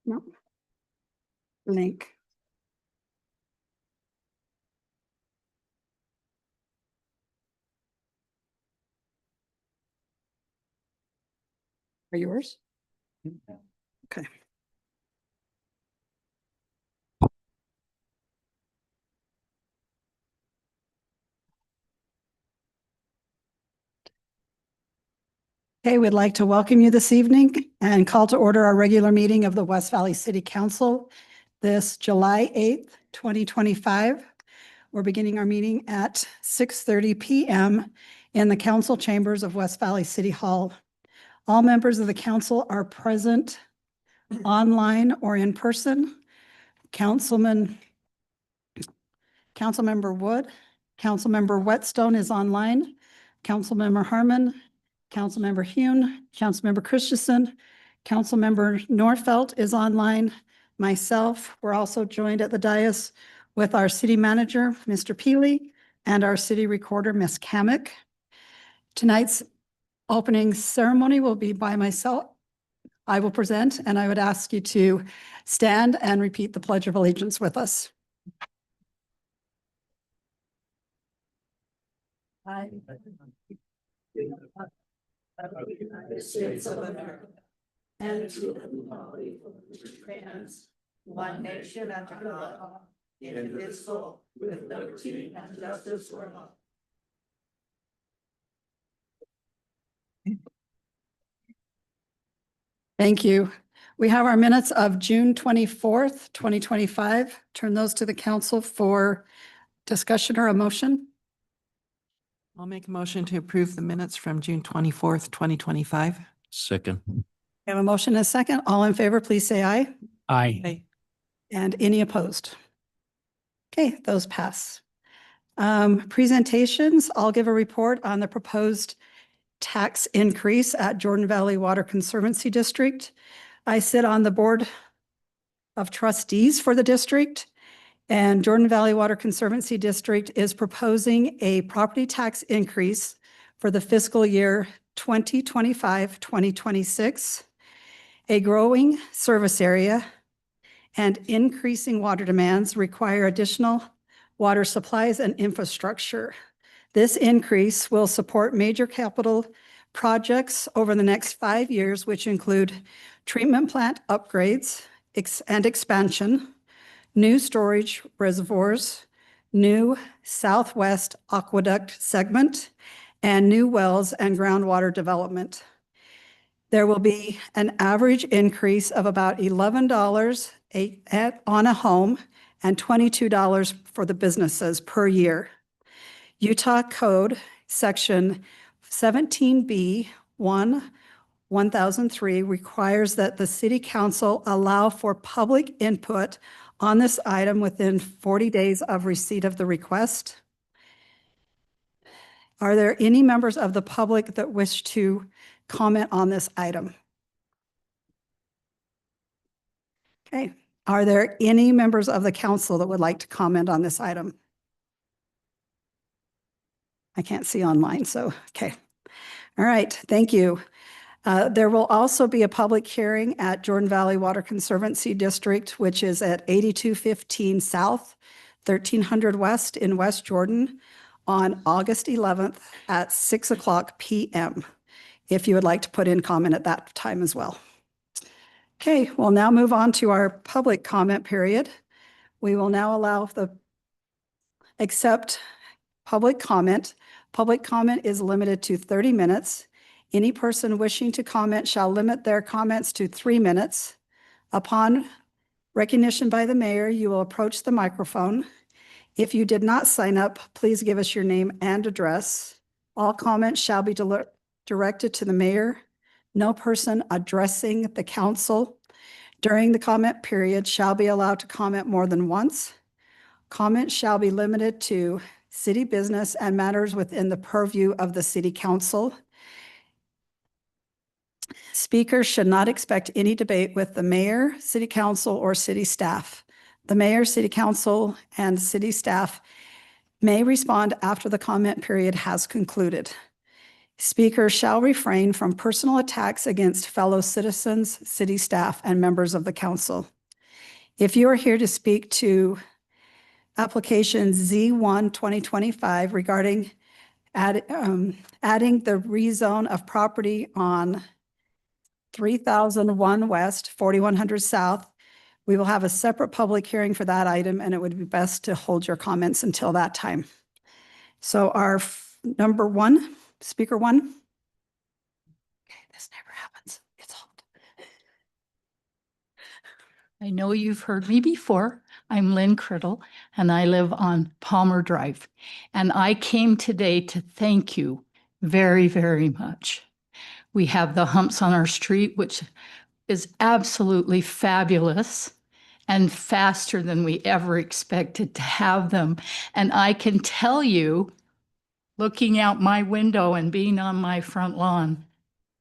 No. Link. Are yours? Okay. Okay, we'd like to welcome you this evening and call to order our regular meeting of the West Valley City Council this July 8th, 2025. We're beginning our meeting at 6:30 p.m. in the council chambers of West Valley City Hall. All members of the council are present online or in person. Councilmember Wood, Councilmember Whetstone is online, Councilmember Harmon, Councilmember Hune, Councilmember Christensen, Councilmember Norfelt is online. Myself, we're also joined at the dais with our city manager, Mr. Peely, and our city recorder, Ms. Kamick. Tonight's opening ceremony will be by myself. I will present, and I would ask you to stand and repeat the Pledge of Allegiance with us. I of the United States of America and to the republic for which it stands, one nation under God, indivisible, with liberty and justice for all. Thank you. We have our minutes of June 24th, 2025. Turn those to the council for discussion or a motion. I'll make a motion to approve the minutes from June 24th, 2025. Second. We have a motion and a second. All in favor, please say aye. Aye. Aye. And any opposed? Okay, those pass. Presentations, I'll give a report on the proposed tax increase at Jordan Valley Water Conservancy District. I sit on the board of trustees for the district, and Jordan Valley Water Conservancy District is proposing a property tax increase for the fiscal year 2025-2026. A growing service area and increasing water demands require additional water supplies and infrastructure. This increase will support major capital projects over the next 5 years, which include treatment plant upgrades and expansion, new storage reservoirs, new southwest aqueduct segment, and new wells and groundwater development. There will be an average increase of about $11 on a home and $22 for the businesses per year. Utah Code Section 17B1 1003 requires that the City Council allow for public input on this item within 40 days of receipt of the request. Are there any members of the public that wish to comment on this item? Okay. Are there any members of the council that would like to comment on this item? I can't see online, so, okay. All right, thank you. There will also be a public hearing at Jordan Valley Water Conservancy District, which is at 8215 South, 1300 West in West Jordan on August 11th at 6:00 p.m. if you would like to put in comment at that time as well. Okay, we'll now move on to our public comment period. We will now allow accept public comment. Public comment is limited to 30 minutes. Any person wishing to comment shall limit their comments to 3 minutes. Upon recognition by the mayor, you will approach the microphone. If you did not sign up, please give us your name and address. All comments shall be directed to the mayor. No person addressing the council during the comment period shall be allowed to comment more than once. Comments shall be limited to city business and matters within the purview of the city council. Speakers should not expect any debate with the mayor, city council, or city staff. The mayor, city council, and city staff may respond after the comment period has concluded. Speakers shall refrain from personal attacks against fellow citizens, city staff, and members of the council. If you are here to speak to application Z1 2025 regarding adding the rezone of property on 3001 West, 4100 South, we will have a separate public hearing for that item, and it would be best to hold your comments until that time. So our number one, speaker one. Okay, this never happens. It's hot. I know you've heard me before. I'm Lynn Criddle, and I live on Palmer Drive. And I came today to thank you very, very much. We have the humps on our street, which is absolutely fabulous and faster than we ever expected to have them. And I can tell you, looking out my window and being on my front lawn,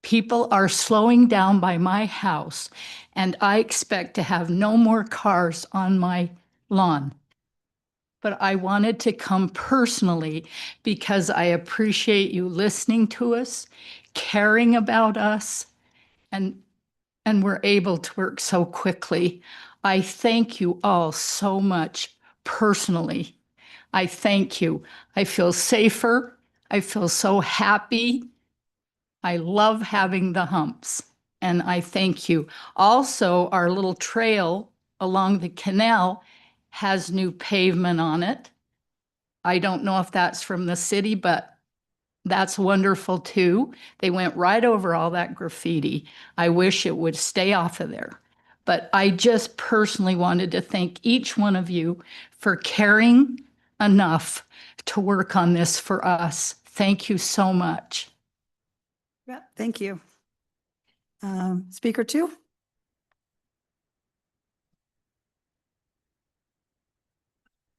people are slowing down by my house, and I expect to have no more cars on my lawn. But I wanted to come personally because I appreciate you listening to us, caring about us, and we're able to work so quickly. I thank you all so much personally. I thank you. I feel safer. I feel so happy. I love having the humps, and I thank you. Also, our little trail along the canal has new pavement on it. I don't know if that's from the city, but that's wonderful too. They went right over all that graffiti. I wish it would stay off of there. But I just personally wanted to thank each one of you for caring enough to work on this for us. Thank you so much. Yeah, thank you. Speaker two.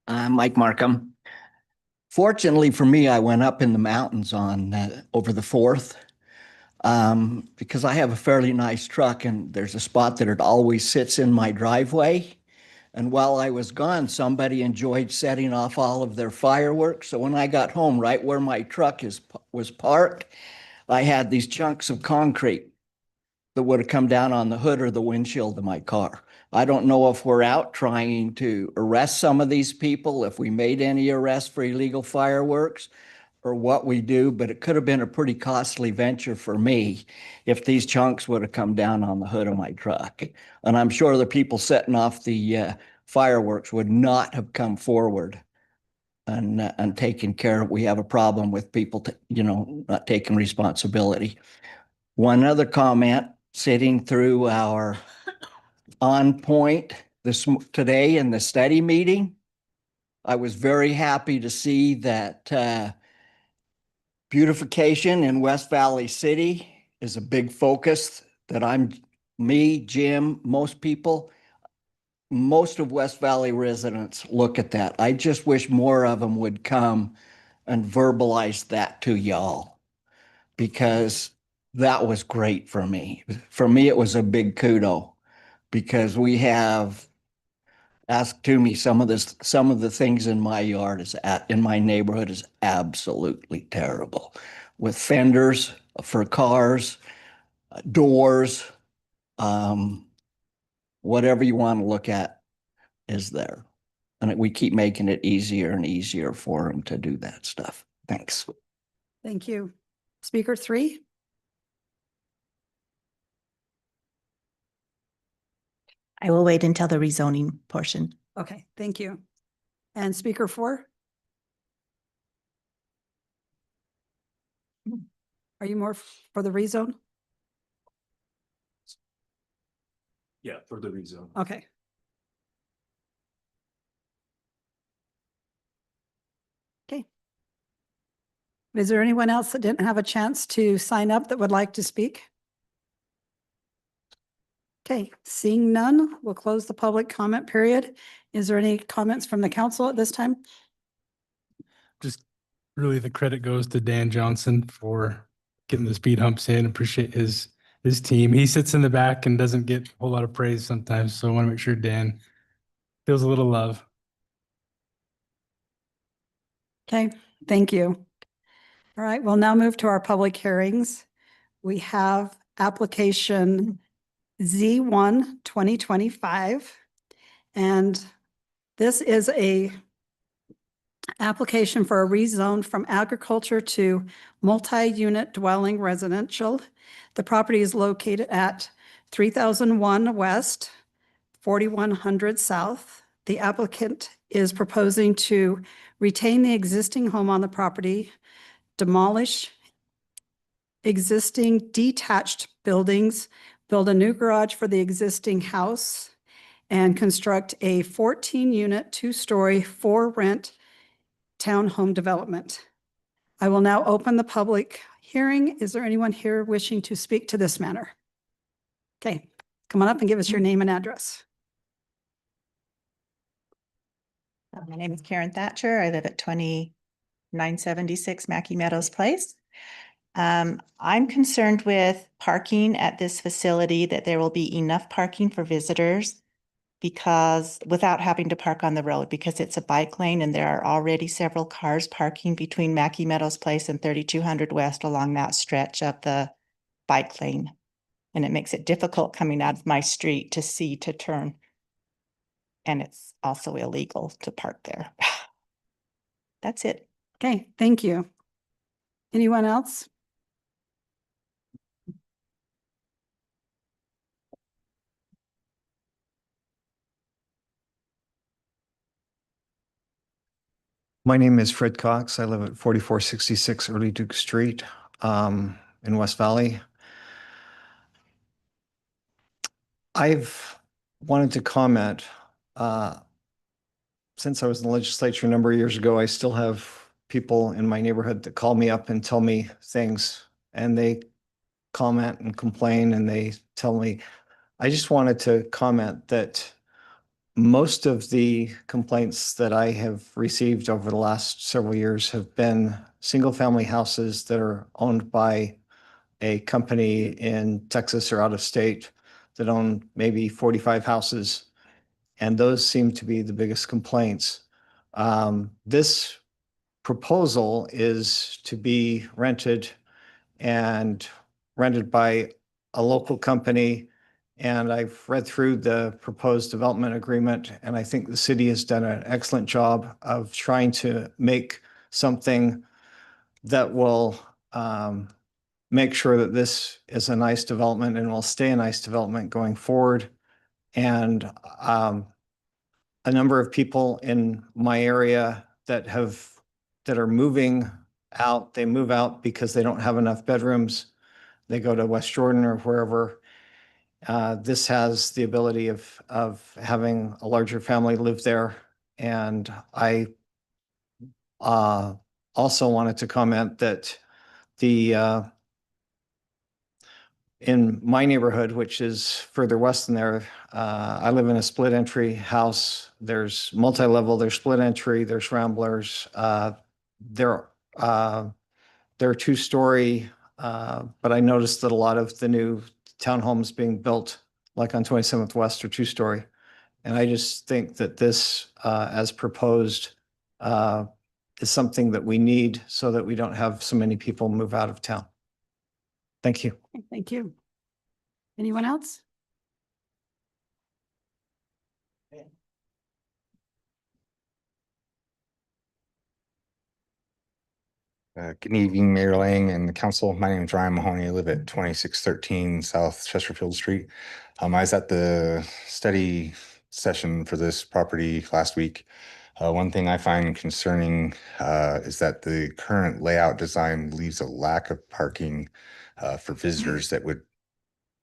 I'm Mike Markham. Fortunately for me, I went up in the mountains on over the 4th because I have a fairly nice truck, and there's a spot that it always sits in my driveway. And while I was gone, somebody enjoyed setting off all of their fireworks. So when I got home, right where my truck was parked, I had these chunks of concrete that would have come down on the hood or the windshield of my car. I don't know if we're out trying to arrest some of these people, if we made any arrests for illegal fireworks, or what we do, but it could have been a pretty costly venture for me if these chunks would have come down on the hood of my truck. And I'm sure the people setting off the fireworks would not have come forward and taken care of. We have a problem with people, not taking responsibility. One other comment, sitting through our on point today in the study meeting, I was very happy to see that beautification in West Valley City is a big focus that me, Jim, most people, most of West Valley residents look at that. I just wish more of them would come and verbalize that to y'all, because that was great for me. For me, it was a big kudo, because we have asked to me some of the things in my yard in my neighborhood is absolutely terrible, with fenders for cars, doors, whatever you want to look at is there. And we keep making it easier and easier for them to do that stuff. Thanks. Thank you. Speaker three. I will wait until the rezoning portion. Okay, thank you. And speaker four. Are you more for the rezone? Yeah, for the rezone. Okay. Okay. Is there anyone else that didn't have a chance to sign up that would like to speak? Okay, seeing none, we'll close the public comment period. Is there any comments from the council at this time? Just really the credit goes to Dan Johnson for getting the speed humps in. Appreciate his team. He sits in the back and doesn't get a whole lot of praise sometimes. So I want to make sure Dan feels a little love. Okay, thank you. All right, we'll now move to our public hearings. We have application Z1 2025. And this is a application for a rezone from agriculture to multi-unit dwelling residential. The property is located at 3001 West, 4100 South. The applicant is proposing to retain the existing home on the property, demolish existing detached buildings, build a new garage for the existing house, and construct a 14-unit, 2-story, for-rent townhome development. I will now open the public hearing. Is there anyone here wishing to speak to this matter? Okay, come on up and give us your name and address. My name is Karen Thatcher. I live at 2976 Mackie Meadows Place. I'm concerned with parking at this facility, that there will be enough parking for visitors because without having to park on the road, because it's a bike lane and there are already several cars parking between Mackie Meadows Place and 3200 West along that stretch of the bike lane. And it makes it difficult coming out of my street to see to turn. And it's also illegal to park there. That's it. Okay, thank you. Anyone else? My name is Fred Cox. I live at 4466 Early Duke Street in West Valley. I've wanted to comment, since I was in the legislature a number of years ago, I still have people in my neighborhood that call me up and tell me things, and they comment and complain and they tell me. I just wanted to comment that most of the complaints that I have received over the last several years have been single-family houses that are owned by a company in Texas or out of state that own maybe 45 houses. And those seem to be the biggest complaints. This proposal is to be rented by a local company. And I've read through the proposed development agreement, and I think the city has done an excellent job of trying to make something that will make sure that this is a nice development and will stay a nice development going forward. And a number of people in my area that are moving out, they move out because they don't have enough bedrooms. They go to West Jordan or wherever. This has the ability of having a larger family live there. And I also wanted to comment that in my neighborhood, which is further west than there, I live in a split entry house. There's multi-level, there's split entry, there's ramblers. They're 2-story, but I noticed that a lot of the new townhomes being built, like on 27th West, are 2-story. And I just think that this, as proposed, is something that we need so that we don't have so many people move out of town. Thank you. Thank you. Anyone else? Good evening, Mayor Lang and the council. My name is Ryan Mahoney. I live at 2613 South Chesterfield Street. I was at the study session for this property last week. One thing I find concerning is that the current layout design leaves a lack of parking for visitors that would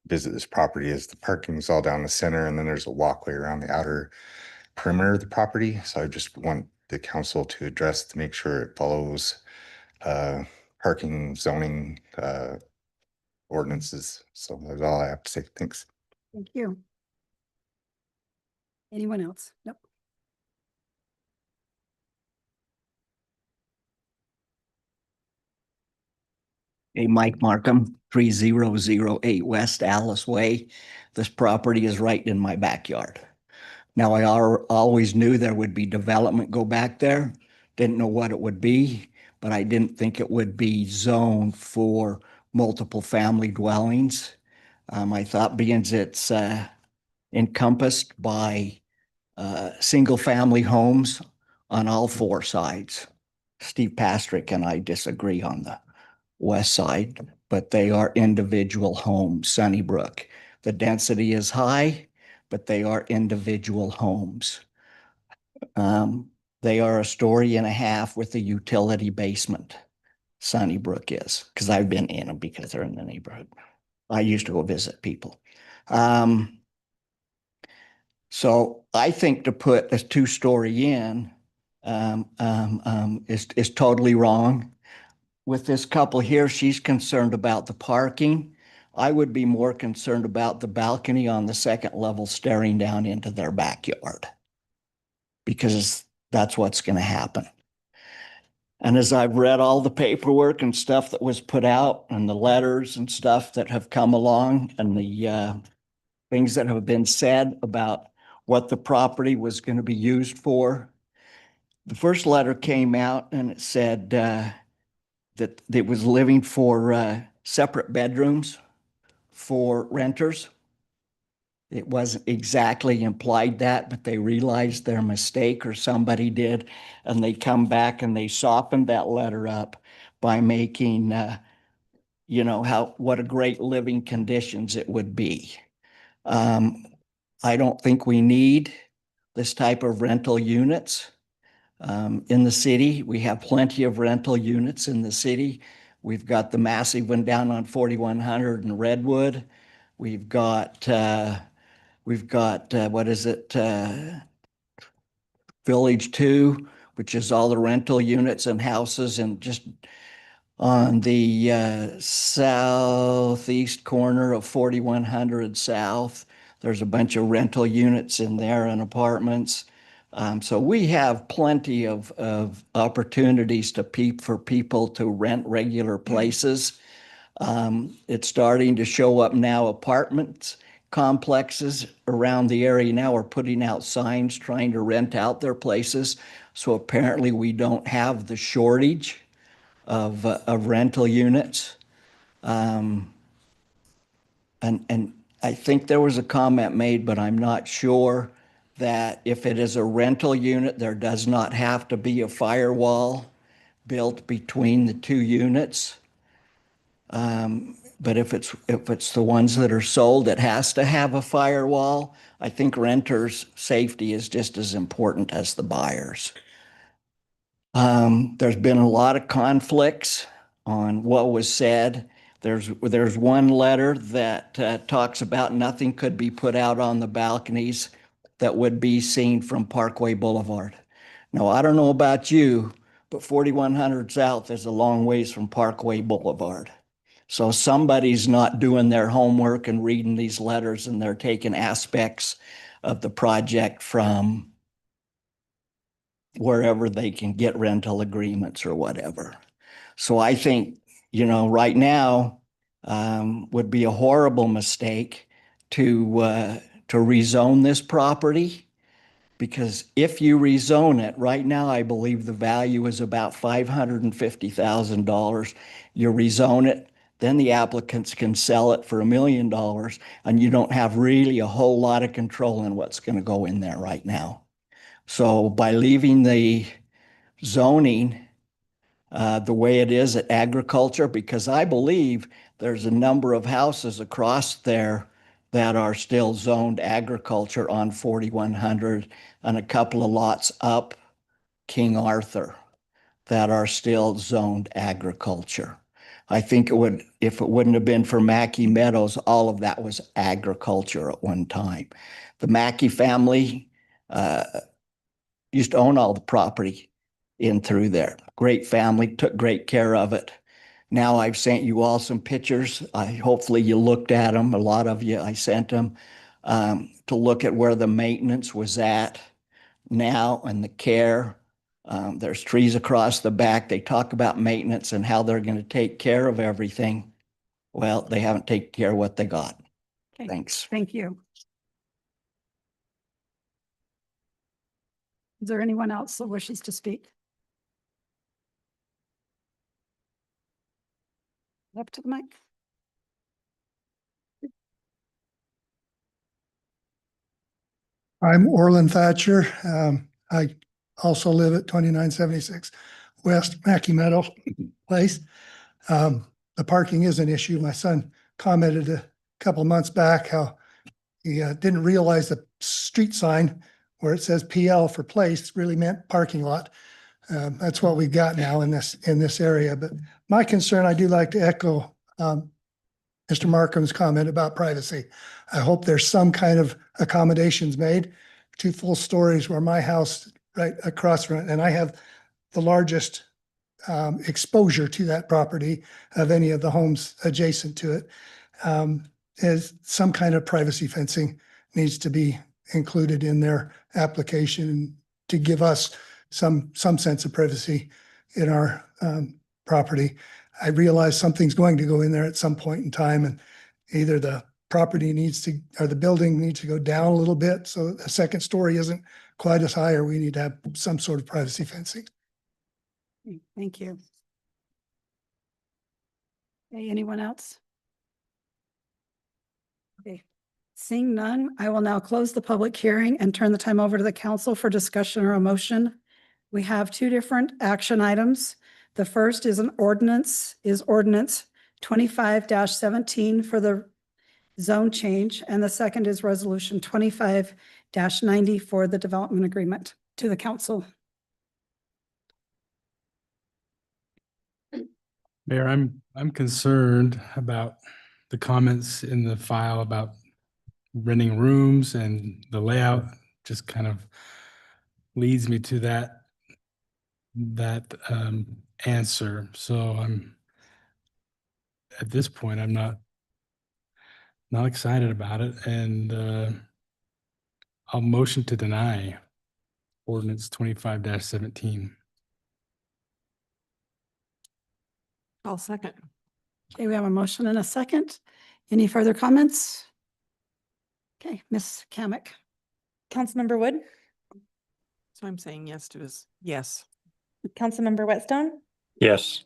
visit this property, as the parking is all down the center and then there's a walkway around the outer perimeter of the property. So I just want the council to address to make sure it follows parking zoning ordinances. So that's all I have to say. Thanks. Thank you. Anyone else? Nope. Hey, Mike Markham, 3008 West Alice Way. This property is right in my backyard. Now, I always knew there would be development go back there. Didn't know what it would be, but I didn't think it would be zoned for multiple family dwellings. I thought being it's encompassed by single family homes on all four sides. Steve Pastrick and I disagree on the west side, but they are individual homes, Sunnybrook. The density is high, but they are individual homes. They are a story and a half with a utility basement. Sunnybrook is, because I've been in them because they're in the neighborhood. I used to go visit people. So I think to put a two-story in is totally wrong. With this couple here, she's concerned about the parking. I would be more concerned about the balcony on the second level staring down into their backyard, because that's what's going to happen. And as I've read all the paperwork and stuff that was put out and the letters and stuff that have come along and the things that have been said about what the property was going to be used for, the first letter came out and it said that it was living for separate bedrooms for renters. It wasn't exactly implied that, but they realized their mistake, or somebody did, and they come back and they softened that letter up by making, what a great living conditions it would be. I don't think we need this type of rental units in the city. We have plenty of rental units in the city. We've got the massive one down on 4100 in Redwood. We've got what is it? Village 2, which is all the rental units and houses, and just on the southeast corner of 4100 South, there's a bunch of rental units in there and apartments. So we have plenty of opportunities for people to rent regular places. It's starting to show up now. Apartments complexes around the area now are putting out signs trying to rent out their places. So apparently we don't have the shortage of rental units. And I think there was a comment made, but I'm not sure, that if it is a rental unit, there does not have to be a firewall built between the two units. But if it's the ones that are sold, it has to have a firewall. I think renters' safety is just as important as the buyers. There's been a lot of conflicts on what was said. There's one letter that talks about nothing could be put out on the balconies that would be seen from Parkway Boulevard. Now, I don't know about you, but 4100 South is a long ways from Parkway Boulevard. So somebody's not doing their homework and reading these letters, and they're taking aspects of the project from wherever they can get rental agreements or whatever. So I think, right now would be a horrible mistake to rezone this property, because if you rezone it right now, I believe the value is about $550,000. You rezone it, then the applicants can sell it for $1 million, and you don't have really a whole lot of control in what's going to go in there right now. So by leaving the zoning the way it is at agriculture, because I believe there's a number of houses across there that are still zoned agriculture on 4100, and a couple of lots up King Arthur that are still zoned agriculture. I think if it wouldn't have been for Mackey Meadows, all of that was agriculture at one time. The Mackey family used to own all the property in through there. Great family, took great care of it. Now I've sent you all some pictures. Hopefully you looked at them. A lot of you, I sent them to look at where the maintenance was at now and the care. There's trees across the back. They talk about maintenance and how they're going to take care of everything. Well, they haven't taken care of what they got. Okay, Thanks. thank you. Is there anyone else that wishes to speak? Up to the mic. I'm Orland Thatcher. I also live at 2976 West Mackey Meadow Place. The parking is an issue. My son commented a couple months back how he didn't realize the street sign where it says PL for place really meant parking lot. That's what we've got now in this area. But my concern, I do like to echo Mr. Markham's comment about privacy. I hope there's some kind of accommodations made. 2 full stories where my house right across from it, and I have the largest exposure to that property of any of the homes adjacent to it. Is some kind of privacy fencing needs to be included in their application to give us some sense of privacy in our property. I realize something's going to go in there at some point in time, and either the property needs to, or the building needs to go down a little bit so the second story isn't quite as high, or we need to have some sort of privacy fencing. Thank you. Okay, anyone else? Okay, seeing none, I will now close the public hearing and turn the time over to the council for discussion or a motion. We have 2 different action items. The first is ordinance 25-17 for the zone change, and the second is resolution 25-90 for the development agreement to the council. Mayor, I'm concerned about the comments in the file about renting rooms, and the layout just kind of leads me to that answer. So at this point, I'm not excited about it, and I'll motion to deny ordinance 25-17. I'll second. Okay, we have a motion and a second. Any further comments? Okay, Ms. Kamic. Councilmember Wood, So I'm saying yes to his, yes. Councilmember Whitstone, Yes.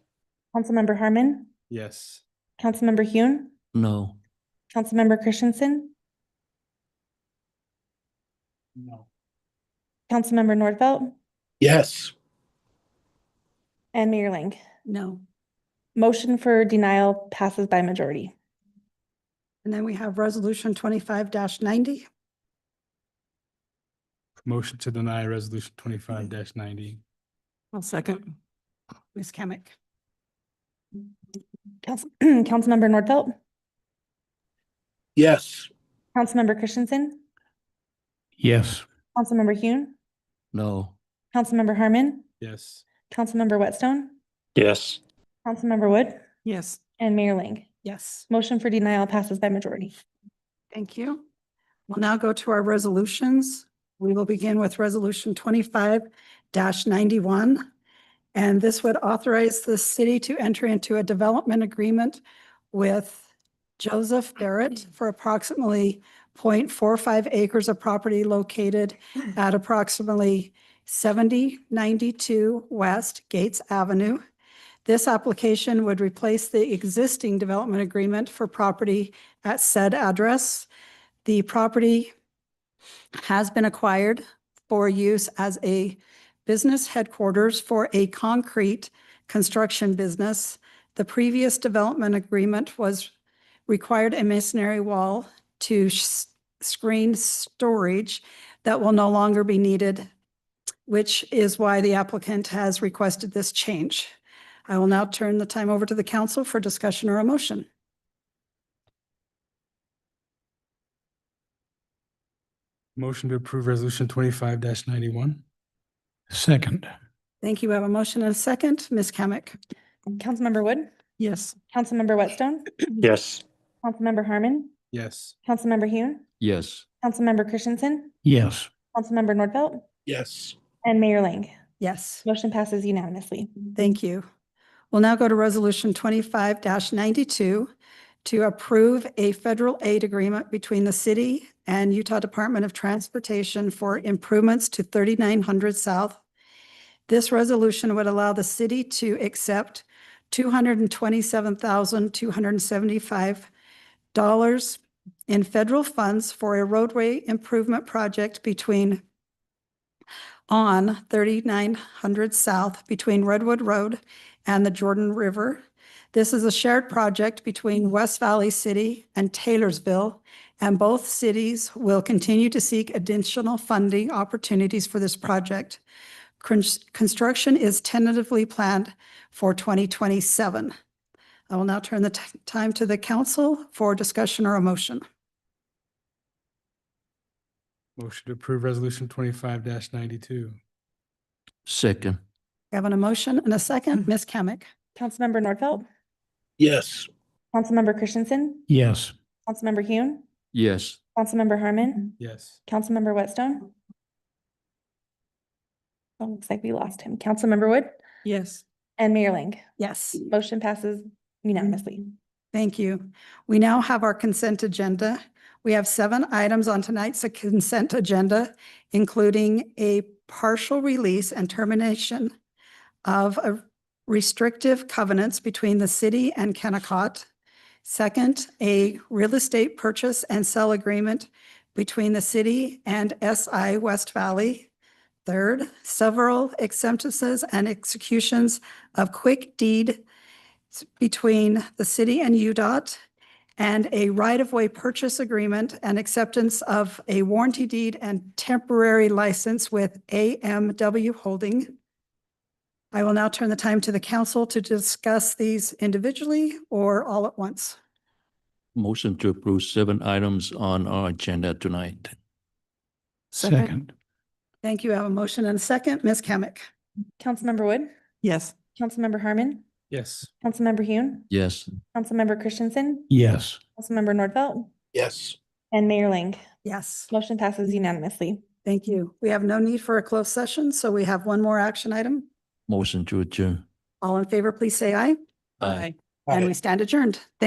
Councilmember Harmon, Yes. Councilmember Hune, No. Councilmember Christensen, No. Councilmember Nordfelt, Yes. and Mayor Ling. No. Motion for denial passes by majority. And then we have resolution 25-90. Motion to deny resolution 25-90. I'll second. Ms. Kamic. Councilmember Nordfelt, Yes. Councilmember Christensen, Yes. Councilmember Hune, No. Councilmember Harmon, Yes. Councilmember Whitstone, Yes. Councilmember Wood, Yes. and Mayor Ling. Yes, Motion for denial passes by majority. thank you. We'll now go to our resolutions. We will begin with resolution 25-91. And this would authorize the city to enter into a development agreement with Joseph Barrett for approximately 0.45 acres of property located at approximately 7092 West Gates Avenue. This application would replace the existing development agreement for property at said address. The property has been acquired for use as a business headquarters for a concrete construction business. The previous development agreement required a masonry wall to screen storage that will no longer be needed, which is why the applicant has requested this change. I will now turn the time over to the council for discussion or a motion. Motion to approve resolution 25-91. Second. Thank you. We have a motion and a second. Ms. Kamic. Councilmember Wood, Yes. Councilmember Whitstone, Yes. Councilmember Harmon, Yes. Councilmember Hune, Yes. Councilmember Christensen, Yes. Councilmember Nordfelt, Yes. and Mayor Ling. Yes. Motion passes unanimously. Thank you. We'll now go to resolution 25-92 to approve a federal aid agreement between the city and Utah Department of Transportation for improvements to 3900 South. This resolution would allow the city to accept $227,275 in federal funds for a roadway improvement project on 3900 South between Redwood Road and the Jordan River. This is a shared project between West Valley City and Taylorsville, and both cities will continue to seek additional funding opportunities for this project. Construction is tentatively planned for 2027. I will now turn the time to the council for discussion or a motion. Motion to approve resolution 25-92. Second. Having a motion and a second, Ms. Kamic. Councilmember Nordfelt, Yes. Councilmember Christensen, Yes. Councilmember Hune, Yes. Councilmember Harmon, Yes. Councilmember Whitstone. Oh, looks like we lost him. Councilmember Wood Yes. and Mayor Ling. Yes. Motion passes unanimously. Thank you. We now have our consent agenda. We have 7 items on tonight's consent agenda, including a partial release and termination of a restrictive covenants between the city and Kennecott. Second, a real estate purchase and sell agreement between the city and SI West Valley. Third, several acceptances and executions of quick deed between the city and UDOT, and a right-of-way purchase agreement and acceptance of a warranty deed and temporary license with AMW Holding. I will now turn the time to the council to discuss these individually or all at once. Motion to approve 7 items on our agenda tonight. Second. Thank you. I have a motion and a second. Ms. Kamic. Councilmember Wood, Yes. Councilmember Harmon, Yes. Councilmember Hune, Yes. Councilmember Christensen, Yes. Councilmember Nordfelt, Yes. and Mayor Ling. Yes, Motion passes unanimously. thank you. We have no need for a closed session, so we have one more action item. Motion to adjourn. All in favor, please say aye. Aye. And we stand adjourned. Thank